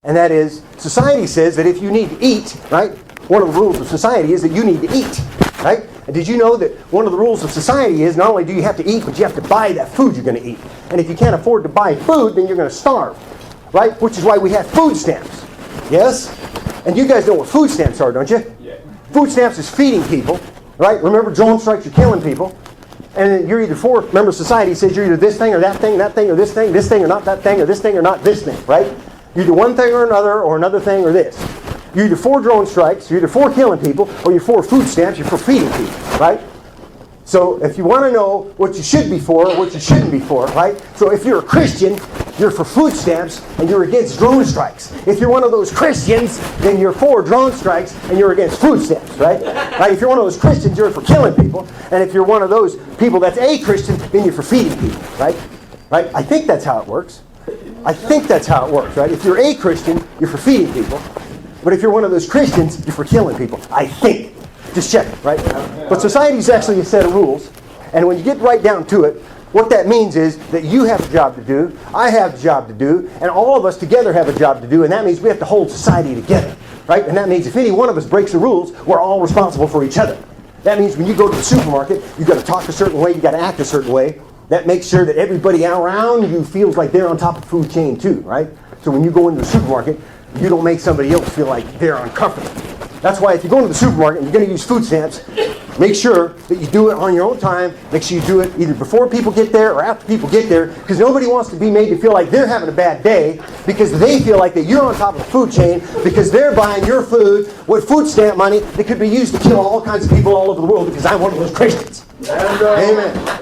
And that is, society says that if you need to eat, right, one of the rules of society is that you need to eat, right? And did you know that one of the rules of society is not only do you have to eat, but you have to buy that food you're going to eat. And if you can't afford to buy food, then you're going to starve, right? Which is why we have food stamps. Yes? And you guys know what food stamps are, don't you? Yeah. Food stamps is feeding people, right? Remember, drone strikes are killing people. And you're either for, remember, society says you're either this thing or that thing or this thing or not that thing or this thing or not this thing, right? You're either one thing or another thing or this. You're either for drone strikes, you're either for killing people, or you're for food stamps, you're for feeding people, right? So if you want to know what you should be for or what you shouldn't be for, right? So if you're a Christian, you're for food stamps and you're against drone strikes. If you're one of those Christians, then you're for drone strikes and you're against food stamps, right? Right? If you're one of those Christians, you're for killing people. And if you're one of those people that's a Christian, then you're for feeding people, right? Right? I think that's how it works. I think that's how it works, right? If you're a Christian, you're for feeding people. But if you're one of those Christians, you're for killing people. I think. Just check it, right? But society is actually a set of rules. And when you get right down to it, what that means is that you have a job to do, I have a job to do, and all of us together have a job to do, and that means we have to hold society together, right? And that means if any one of us breaks the rules, we're all responsible for each other. That means when you go to the supermarket, you've got to talk a certain way, you've got to act a certain way. That makes sure that everybody around you feels like they're on top of the food chain too, right? So when you go into the supermarket, you don't make somebody else feel like they're uncomfortable. That's why if you go into the supermarket and you're going to use food stamps, make sure that you do it on your own time. Make sure you do it either before people get there or after people get there, because nobody wants to be made to feel like they're having a bad day because they feel like that you're on top of the food chain because they're buying your food with food stamp money that could be used to kill all kinds of people all over the world because I'm one of those Christians. Amen.